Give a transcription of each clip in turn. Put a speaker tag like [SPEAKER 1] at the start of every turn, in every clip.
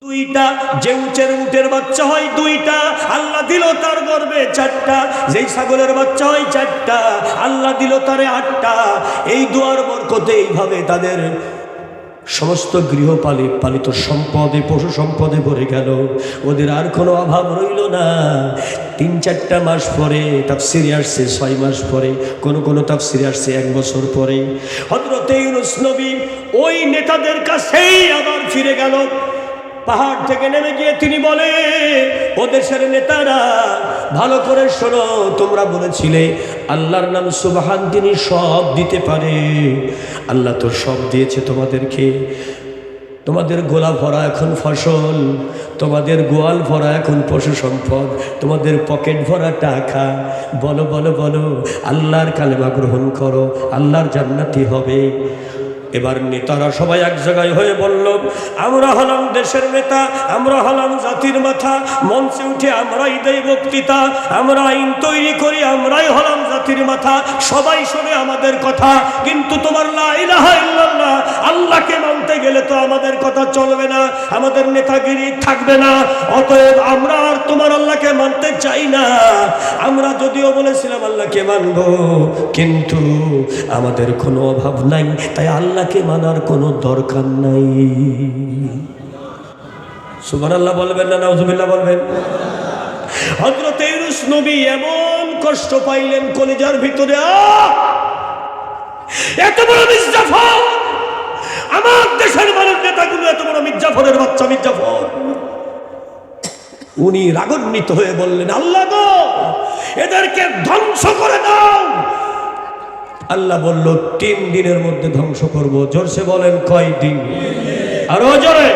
[SPEAKER 1] দুইটা, যে উটের বাচ্চা হয় দুইটা, আল্লাহ দিল তার গর্ভে চারটা। যেই ছাগলের বাচ্চা হয় চারটা, আল্লাহ দিল তারে আটটা। এই দুয়ার বরকতে এইভাবে তাদের সমস্ত গৃহপালিত সম্পদে, পশু সম্পদে ভরে গেল। ওদের আর কোনো অভাব রইল না। 3-4 মাস পরে তাফসিরে আসছে 6 মাস পরে, কোনো তাফসিরে আসছে 1 বছর পরে, হযরত ইউনূস নবী ওই নেতাদের কাছেই আবার ফিরে গেল। পাহাড় থেকে নেমে গিয়ে তিনি বলে, ও দেশের নেতারা ভালো করে শোনো, তোমরা বলেছিলে আল্লাহর নাম সুবহান, তিনি সব দিতে পারে। আল্লাহ তো সব দিয়েছে তোমাদেরকে। তোমাদের গোলা ভরা এখন ফসল, তোমাদের গোয়াল ভরা এখন পশু সম্পদ, তোমাদের পকেট ভরা টাকা। বলো বলো বলো, আল্লাহর কালেমা গ্রহণ করো, আল্লাহর জান্নাতি হবে। এবার নেতারা সবাই এক জায়গায় হয়ে বলল, আমরা হলাম দেশের নেতা, আমরা হলাম জাতির মাথা, মঞ্চে উঠে আমরাই দেই বক্তৃতা, আমরা আইন তৈরি করি, আমরাই হলাম জাতির মাথা, সবাই শোনে আমাদের কথা। কিন্তু তোমার লা ইলাহা ইল্লাল্লাহ, আল্লাহকে মানতে গেলে তো আমাদের কথা চলবে না, আমাদের নেতাগিরি থাকবে না। অতএব আমরা আর তোমার আল্লাহকে মানতে চাই না। আমরা যদিও বলেছিলাম আল্লাহকে মানব, কিন্তু আমাদের কোনো অভাব নাই, তাই আল্লাহকে মানার কোনো দরকার নাই। সুবহানাল্লাহ বলবেন না নাউজুবিল্লাহ বলবেন? হযরত ইউনূস নবী এমন কষ্ট পাইলেন কলিজার ভিতরে, এত বড় মির্জাফর, আমার দেশের মানুষ নেতাগুলো এত বড় মির্জাফরের বাচ্চা মির্জাফর। উনি রাগান্বিত হয়ে বললেন, আল্লাহ গো, এদেরকে ধ্বংস করে দাও। আল্লাহ বলল, 3 দিনের মধ্যে ধ্বংস করব। জোরসে বলেন, কয় দিন? আরো জোরে।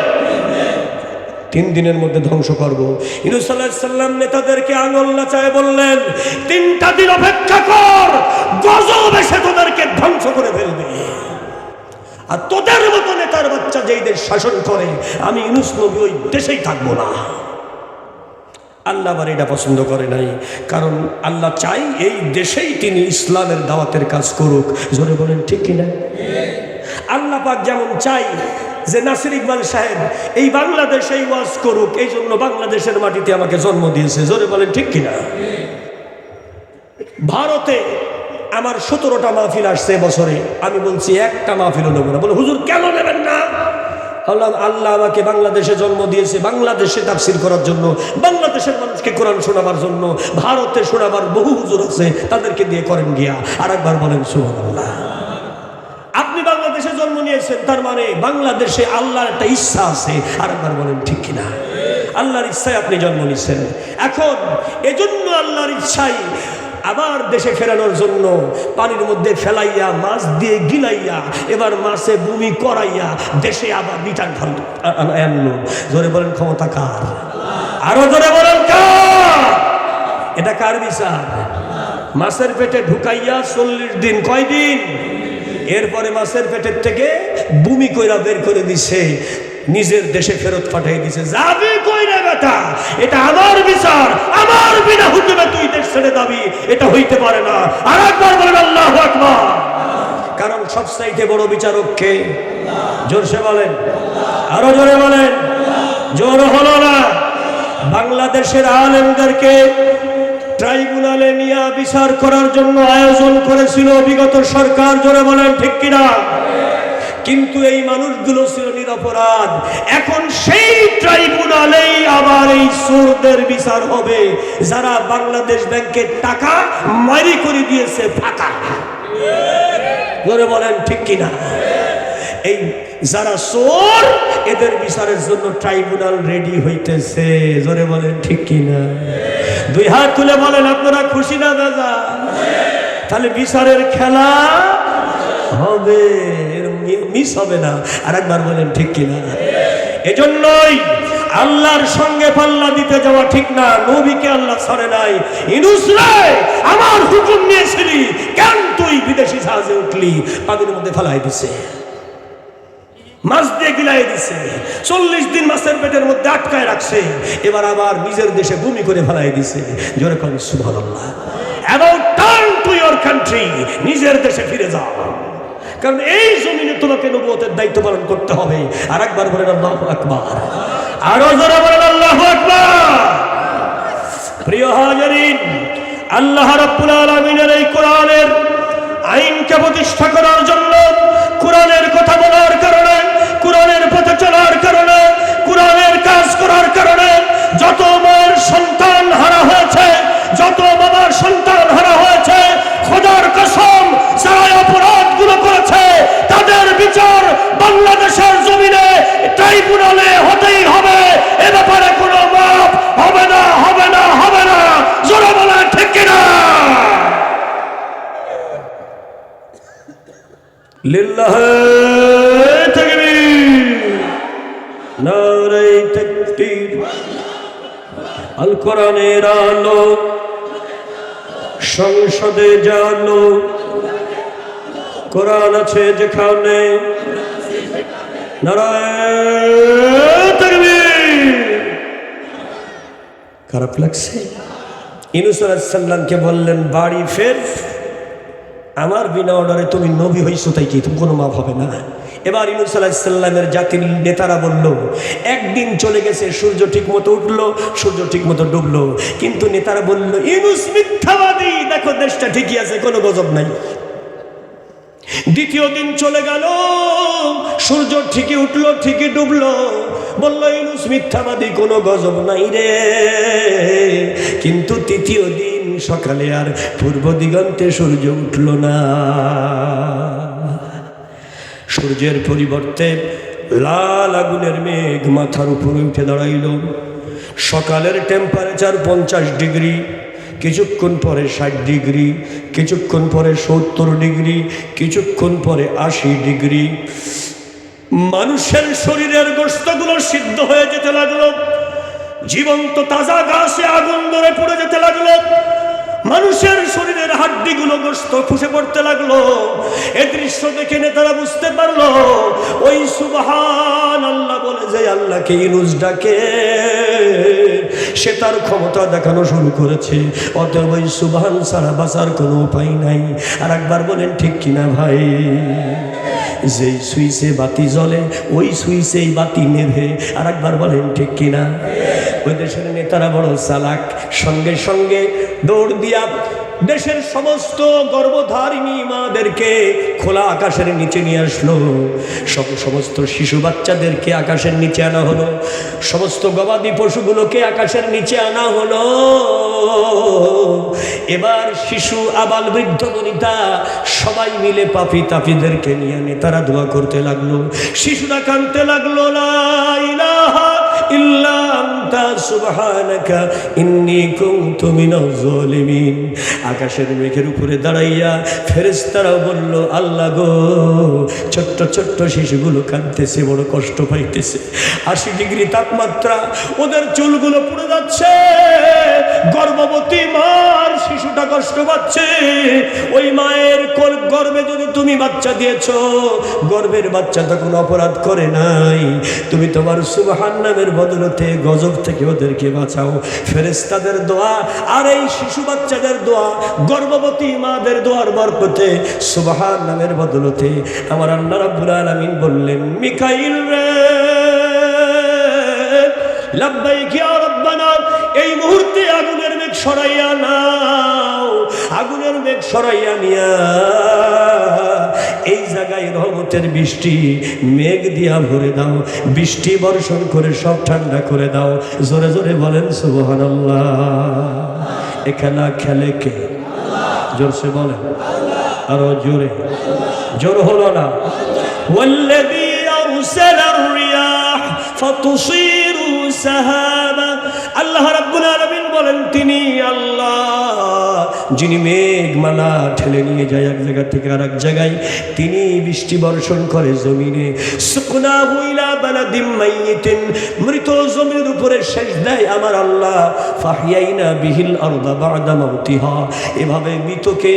[SPEAKER 1] 3 দিনের মধ্যে ধ্বংস করব। ইউনূস আলাইহিস সালাম নেতাদেরকে আঙুল নাচায় বললেন, 3টা দিন অপেক্ষা কর, গজব এসে তোদেরকে ধ্বংস করে ফেলবে। আর তোদের মতো নেতার বাচ্চা যেই দেশ শাসন করে, আমি ইউনূস নবী ওই দেশেই থাকবো না। আল্লাহ আবার এটা পছন্দ করে নাই, কারণ আল্লাহ চাই এই দেশেই তিনি ইসলামের দাওয়াতের কাজ করুক। জোরে বলেন ঠিক কিনা? আল্লাহ পাক যেমন চাই যে নাসির ইকবাল সাহেব এই বাংলাদেশেই ওয়াজ করুক, এই জন্য বাংলাদেশের মাটিতে আমাকে জন্ম দিয়েছে। জোরে বলেন ঠিক কিনা? ভারতে আমার 17টা মাহফিল আসছে বছরে, আমি বলছি একটা মাহফিলও নেব না। বলে, হুজুর কেন নেবেন না? আল্লাহ আমাকে বাংলাদেশে জন্ম দিয়েছে বাংলাদেশে তাফসীর করার জন্য, বাংলাদেশের মানুষকে কোরআন শোনাবার জন্য। ভারতে শোনাবার বহু হুজুর আছে, তাদেরকে দিয়ে করেন গিয়া। আরেকবার বলেন সুবহানাল্লাহ। আপনি বাংলাদেশে জন্ম নিয়েছেন, তার মানে বাংলাদেশে আল্লাহর একটা ইচ্ছা আছে। আরেকবার বলেন ঠিক কিনা? আল্লাহর ইচ্ছায় আপনি জন্ম নিয়েছেন। এখন এজন্য আল্লাহর ইচ্ছাই আবার দেশে ফেরানোর জন্য পানির মধ্যে ফেলাইয়া, মাছ দিয়ে গিলাইয়া, এবার মাছে বমি করাইয়া দেশে আবার রিটার্ন আনলো। জোরে বলেন ক্ষমতা কার? আরো জোরে বলেন কার? এটা কার বিচার? মাছের পেটে ঢুকাইয়া 40 দিন, কয় দিন? এরপরে মাছের পেটের থেকে বমি কইরা বের করে দিছে, নিজের দেশে ফেরত পাঠিয়ে দিছে। যাবি কই রে বেটা? এটা আমার বিচার, আমার বিনা হুকুমে তুই দেশ ছেড়ে যাবি, এটা হইতে পারে না। আরেকবার বলেন আল্লাহু আকবার। কারণ সবচাইতে বড় বিচারক কে? জোরসে বলেন, আরো জোরে বলেন। জোর হলো না। বাংলাদেশের আলেমদেরকে ট্রাইব্যুনালে নিয়ে বিচার করার জন্য আয়োজন করেছিল বিগত সরকার। জোরে বলেন ঠিক কিনা? কিন্তু এই মানুষগুলো ছিল নিরপরাধ। এখন সেই ট্রাইব্যুনালেই আবার এই চোরদের বিচার হবে, যারা বাংলাদেশ ব্যাংকের টাকা মারি করে দিয়েছে ফাঁকা। জোরে বলেন ঠিক কিনা? এই যারা চোর, এদের বিচারের জন্য ট্রাইব্যুনাল রেডি হইতেছে। জোরে বলেন ঠিক কিনা? 2 হাত তুলে বলেন, আপনারা খুশি না দাদা? তাহলে বিচারের খেলা হবে, মিস হবে না। আরেকবার বলেন ঠিক কিনা? এজন্যই আল্লাহর সঙ্গে পাল্লা দিতে যাওয়া ঠিক না। নবীকে আল্লাহ ছাড়ে নাই। ইউনূস রে, আমার হুকুম নিয়েছিলি কেন তুই বিদেশি জাহাজে উঠলি? পানির মধ্যে ফেলাই দিছে, মাছ দিয়ে গিলাই দিছে, 40 দিন মাছের পেটের মধ্যে আটকায় রাখছে, এবার আবার নিজের দেশে বমি করে ফেলাই দিছে। জোরে বলেন সুবহানাল্লাহ। About turn to your country, নিজের দেশে ফিরে যাও। কারণ এই জমিনে তোমাকে নবুয়তের দায়িত্ব পালন করতে হবে। আর একবার বলেন আল্লাহু আকবার। আরো জোরে বলেন আল্লাহু আকবার। প্রিয় হাজিরিন, আল্লাহ রাব্বুল আলামিনের এই কোরআনের আইনকে প্রতিষ্ঠা করার জন্য, কোরআনের কথা বলার কারণে, কোরআনের পথে চলার কারণে, কোরআনের কাজ করার কারণে যত মায়ের সন্তান হারা হয়েছে, যত বাবার সন্তান হারা হয়েছে, খোদার কসম যারা অপরাধগুলো করেছে তাদের বিচার বাংলাদেশের জমিনে ট্রাইব্যুনালে হতেই হবে। এ ব্যাপারে কোনো মাপ হবে না, হবে না, হবে না। জোরে বলা ঠিক কিনা? লিল্লাহি তাকবীর, নারে তাকবীর। আল কোরআনের আলো সংসদে জানো, কোরআন আছে যেখানে, নারায়ে তাকবীর। খারাপ লাগছে? ইউনূস আলাইহিস সালামকে বললেন বাড়ি ফের, আমার বিনা অর্ডারে তুমি নবী হইছো, তাই কি তুমি কোনো মাপ হবে না। এবার ইউনূস আলাইহিস সালামের জাতির নেতারা বলল, একদিন চলে গেছে, সূর্য ঠিক মতো উঠলো, সূর্য ঠিক মতো ডুবলো, কিন্তু নেতারা বলল ইউনূস মিথ্যাবাদী, দেখো দেশটা ঠিকই আছে, কোনো গজব নাই। দ্বিতীয় দিন চলে গেল, সূর্য ঠিকই উঠলো, ঠিকই ডুবলো, বলল ইউনূস মিথ্যাবাদী, কোনো গজব নাই রে। কিন্তু তৃতীয় দিন সকালে আর পূর্ব দিগন্তে সূর্য উঠল না, সূর্যের পরিবর্তে লাল আগুনের মেঘ মাথার উপরে উঠে দাঁড়াইল। সকালের টেম্পারেচার 50 ডিগ্রি, কিছুক্ষণ পরে 60 ডিগ্রি, কিছুক্ষণ পরে 70 ডিগ্রি, কিছুক্ষণ পরে 80 ডিগ্রি। মানুষের শরীরের গোশতগুলো সিদ্ধ হয়ে যেতে লাগলো, জীবন্ত তাজা গাছে আগুন ধরে পড়ে যেতে লাগলো, মানুষের শরীরের হাড্ডিগুলো গোশত খসে পড়তে লাগলো। এই দৃশ্য দেখে নেতারা বুঝতে পারলো ওই সুবহানাল্লাহ বলে যে আল্লাহকে ইউনূস ডাকে, সে তার ক্ষমতা দেখানো শুরু করেছে। অতএব ওই সুবহান ছাড়া বাঁচার কোনো উপায় নাই। আর একবার বলেন ঠিক কিনা ভাই? যেই সুইচে বাতি জ্বলে ওই সুইচেই বাতি নেভে। আর একবার বলেন ঠিক কিনা? ওই দেশের নেতারা বড় চালাক, সঙ্গে সঙ্গে দৌড় দিয়া দেশের সমস্ত গর্ভধারিণী মাদেরকে খোলা আকাশের নিচে নিয়ে আসলো। সমস্ত শিশু বাচ্চাদেরকে আকাশের নিচে আনা হলো, সমস্ত গবাদি পশুগুলোকে আকাশের নিচে আনা হলো। এবার শিশু, আবাল, বৃদ্ধ, বনিতা সবাই মিলে পাপী তাপীদেরকে নিয়ে নেতারা দোয়া করতে লাগলো। শিশুরা কাঁদতে লাগলো, লা ইলাহা ইল্লা আনতা সুবহানাকা ইন্নী কুনতু মিনাজ জালিমিন। আকাশের মেঘের উপরে দাঁড়াইয়া ফেরেশতারাও বলল, আল্লাহ গো, ছোট্ট ছোট্ট শিশুগুলো কাঁদতেছে, বড় কষ্ট পাইতেছে। 80 ডিগ্রি তাপমাত্রা, ওদের চুলগুলো পুড়ে যাচ্ছে, গর্ভবতী মার শিশুটা কষ্ট পাচ্ছে। ওই মায়ের গর্ভে যদি তুমি বাচ্চা দিয়েছো, গর্ভের বাচ্চা তো কোনো অপরাধ করে নাই, তুমি তোমার সুবহান নামের বদলতে গজব থেকে ওদেরকে বাঁচাও। ফেরেশতাদের দোয়া আর এই শিশু বাচ্চাদের দোয়া, গর্ভবতী মাদের দোয়ার বরকতে, সুবহান নামের বদলতে আমার আল্লাহ রাব্বুল আলামিন বললেন, মিকাইল রে, লাব্বাইক ইয়া রাব্বানা, এই মুহূর্তে আগুনের মেঘ সরাইয়া নাও, আগুনের মেঘ সরাইয়া নিয়া এই জায়গায় রহমতের বৃষ্টি মেঘ দিয়া ভরে দাও, বৃষ্টি বর্ষণ করে সব ঠান্ডা করে দাও। জোরে জোরে বলেন সুবহানাল্লাহ। এ খেলা খেলে কে? জোরসে বলেন, আরো জোরে। জোর হলো না? ওয়াল্লাযী আরসালার রিয়াহ ফাতুসিরু সাহাবা। আল্লাহ রাব্বুল আলামিন বলেন, তিনি আল্লাহ যিনি মেঘমালা ঠেলে নিয়ে যায় এক জায়গা থেকে আর এক জায়গায়, তিনি বৃষ্টি বর্ষণ করে জমিনে। সুকনাহু ইলা বালাদিম মাইয়িতিন, মৃত জমির উপরে সেচ দেয় আমার আল্লাহ। ফাহিয়াইনা বিহিল আরদা বা'দা মাউতিহা, এভাবে মৃতকে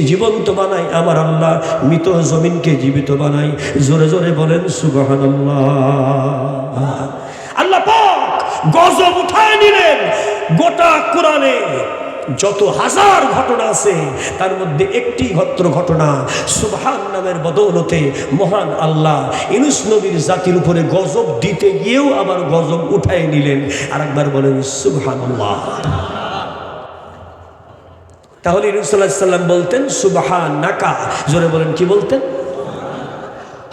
[SPEAKER 1] জীবন্ত বানায় আমার আল্লাহ, মৃত জমিনকে জীবিত বানায়। জোরে জোরে বলেন সুবহানাল্লাহ। আল্লাহ পাক গজব উঠায় নিলেন গোটা কোরআনে। যত হাজার ঘটনা আছে তার মধ্যে একটি মাত্র ঘটনা, সুবহান নামের বদৌলতে মহান আল্লাহ ইউনূস নবীর জাতির উপরে গজব দিতে গিয়েও আবার গজব উঠায় নিলেন। আর একবার বলেন সুবহানাল্লাহ। তাহলে ইউনূস সাল্লাল্লাহু আলাইহি সাল্লাম বলতেন সুবহানাকা, জোরে বলেন কি বলতেন?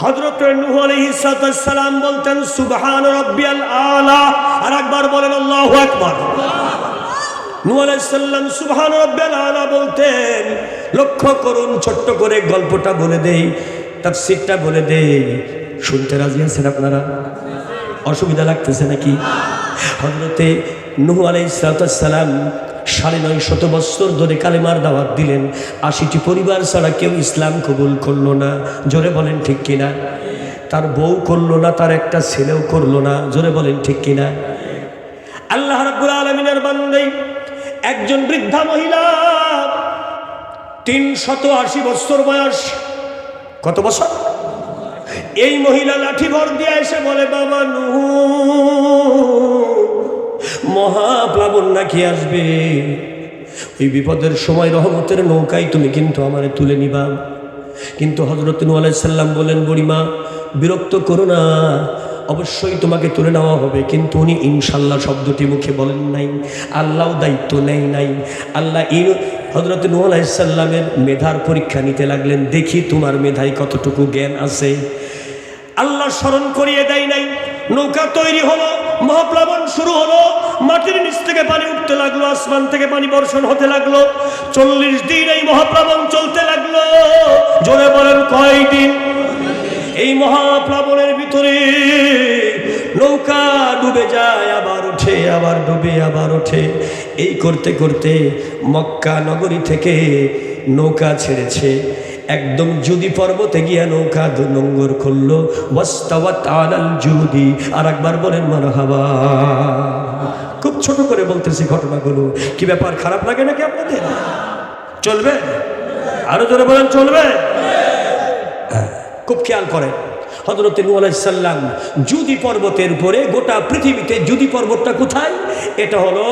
[SPEAKER 1] হযরত নূহ আলাইহিস সালাম বলতেন সুবহান রাব্বিয়াল আলা। আর একবার বলেন আল্লাহু আকবার। নূহ আলাইহিস সালাম সুবহান রাব্বিয়াল আলা বলতেন। লক্ষ্য করুন, ছোট্ট করে গল্পটা বলে দেই, তাফসীরটা বলে দেই, শুনতে রাজি আছেন আপনারা? অসুবিধা লাগতেছে নাকি? হযরতে নূহ আলাইহিস সালাম 950 বছর ধরে কালেমার দাওয়াত দিলেন, 80টি পরিবার ছাড়া কেউ ইসলাম কবুল করলো না। জোরে বলেন ঠিক কিনা? তার বউ করলো না, তার একটা ছেলেও করলো না। জোরে বলেন ঠিক কিনা? আল্লাহ রাব্বুল আলামিনের বান্দা একজন বৃদ্ধা মহিলা, 380 বছর বয়স। কত বছর? এই মহিলা লাঠি ভর দিয়ে এসে বলে, বাবা নূহ, মহাপ্লাবন নাকি আসবে, ওই বিপদের সময় রহমতের নৌকায় তুমি কিন্তু আমারে তুলে নিবা। কিন্তু হযরত নূহ আলাইহিস সালাম বলেন, বুড়িমা বিরক্ত করো না, অবশ্যই তোমাকে তুলে নেওয়া হবে। কিন্তু উনি ইনশাল্লাহ শব্দটি মুখে বলেন নাই, আল্লাহও দায়িত্ব নেই নাই। আল্লাহ হযরত নূহ আলাইহিস সালামের মেধার পরীক্ষা নিতে লাগলেন, দেখি তোমার মেধায় কতটুকু জ্ঞান আছে। আল্লাহ স্মরণ করিয়ে দেয় নাই। নৌকা তৈরি হলো, মহাপ্লাবন শুরু হলো, মাটির নিচ থেকে পানি উঠতে লাগলো, আসমান থেকে পানি বর্ষণ হতে লাগলো। 40 দিন এই মহাপ্লাবন চলতে লাগলো। জোরে বলেন কয়দিন? এই মহাপ্লাবনের ভিতরে নৌকা ডুবে যায়, আবার ওঠে, আবার ডুবে, আবার ওঠে। এই করতে করতে মক্কা নগরী থেকে নৌকা ছেড়েছে, একদম জুদি পর্বতে গিয়া নৌকা নোঙ্গর করলো। ওয়াস্তাওয়াত আলাল জুদি। আর একবার বলেন মারহাবা। খুব ছোট করে বলতেছি ঘটনাগুলো। কি ব্যাপার, খারাপ লাগে নাকি আপনাদের? চলবে? আরো জোরে বলেন চলবে? খুব খেয়াল করেন, হযরত নূহ আলাইহিস সালাম জুদি পর্বতের উপরে, গোটা পৃথিবীতে জুদি পর্বতটা কোথায়? এটা হলো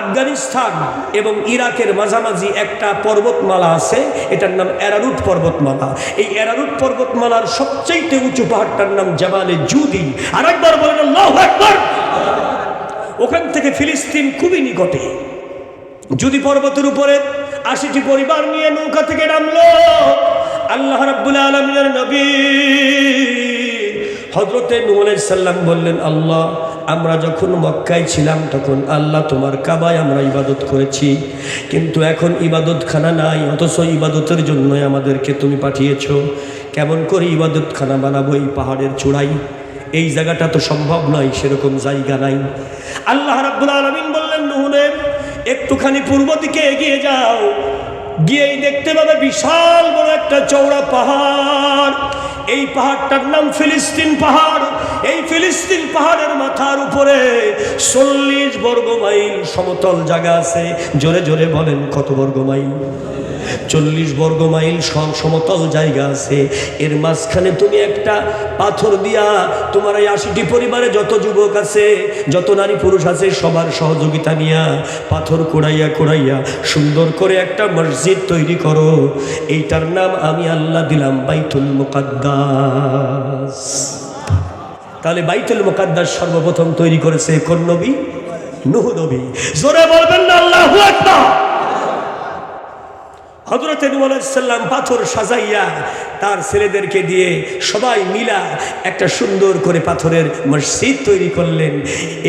[SPEAKER 1] আফগানিস্তান এবং ইরাকের মাঝামাঝি একটা পর্বতমালা আছে, এটার নাম অ্যারারুট পর্বতমালা। এই অ্যারারুট পর্বতমালার সবচেয়ে উঁচু পাহাড়টার নাম জাবালে জুদি। আর একবার বলেন আল্লাহু আকবার। ওখান থেকে ফিলিস্তিন খুবই নিকটে। জুদি পর্বতের উপরে 80টি পরিবার নিয়ে নৌকা থেকে নামলো। আল্লাহ রাব্বুল আলামিনের নবী হযরত নূহ আলাইহিস সালাম বললেন, আল্লাহ, আমরা যখন মক্কায় ছিলাম তখন আল্লাহ তোমার কাবায় আমরা ইবাদত করেছি, কিন্তু এখন ইবাদতখানা নাই, অথচ ইবাদতের জন্য আমাদেরকে তুমি পাঠিয়েছো। কেমন করে ইবাদতখানা বানাবো এই পাহাড়ের চূড়ায়? এই জায়গাটা তো সম্ভব নয়, সেরকম জায়গা নাই। আল্লাহ রাব্বুল আলামিন বললেন, নূহ রে, একটুখানি পূর্ব দিকে এগিয়ে যাও, গিয়েই দেখতে পাবে বিশাল বড় একটা চওড়া পাহাড়। এই পাহাড়টার নাম ফিলিস্তিন পাহাড়। এই ফিলিস্তিন পাহাড়ের মাথার উপরে 40 বর্গ মাইল সমতল জায়গা আছে। জোরে জোরে বলেন কত বর্গ মাইল? 40 বর্গ মাইল সমতল জায়গা আছে। এর মাঝখানে তুমি একটা পাথর দিয়া তোমার এই 80টি পরিবারে যত যুবক আছে, যত নারী পুরুষ আছে, সবার সহযোগিতা নিয়া পাথর কুড়াইয়া কুড়াইয়া সুন্দর করে একটা মসজিদ তৈরি করো। এইটার নাম আমি আল্লাহ দিলাম বাইতুল মুকাদ্দাস। তাহলে বাইতুল মুকাদ্দাস সর্বপ্রথম তৈরি করেছে কোন নবী? নূহ নবী। জোরে বলবেন না আল্লাহু আকবার। হযরত নূহ আলাইহিস সালাম পাথর সাজাইয়া তার ছেলেদেরকে দিয়ে সবাই মিলা একটা সুন্দর করে পাথরের মসজিদ তৈরি করলেন।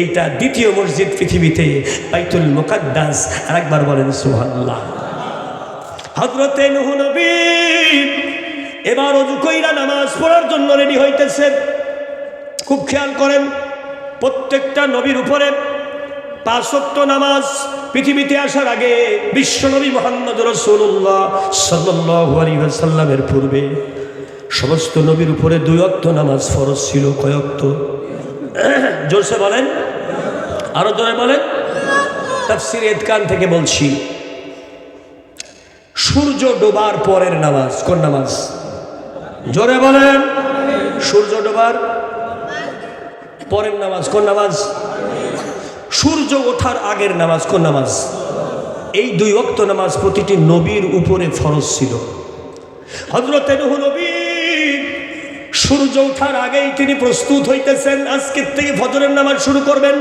[SPEAKER 1] এইটা দ্বিতীয় মসজিদ পৃথিবীতে, বাইতুল মুকাদ্দাস। আর একবার বলেন সুবহানাল্লাহ। হযরত নূহ নবী এবার ওযু কইরা নামাজ পড়ার জন্য রেডি হইতেছেন। খুব খেয়াল করেন, প্রত্যেকটা নবীর উপরে 5 ওয়াক্ত নামাজ পৃথিবীতে আসার আগে বিশ্বনবী মুহাম্মদ রাসূলুল্লাহ সাল্লাল্লাহু আলাইহি ওয়াসাল্লামের পূর্বে সমস্ত নবীর উপরে 2 ওয়াক্ত নামাজ ফরজ ছিল। কয় ওয়াক্ত? জোরসে বলেন, আরো জোরে বলেন। তাফসীরে ইতকান থেকে বলছি, সূর্য ডোবার পরের নামাজ কোন নামাজ? জোরে বলেন। সূর্য ডোবার পরের নামাজ কোন নামাজ? সূর্য ওঠার আগের নামাজ কোন নামাজ? এই 2 ওয়াক্ত নামাজ প্রতিটি নবীর উপরে ফরজ ছিল। হযরত নূহ নবী সূর্য ওঠার আগেই তিনি প্রস্তুত হইতেছেন, আজকের থেকে ফজরের নামাজ শুরু করবেন।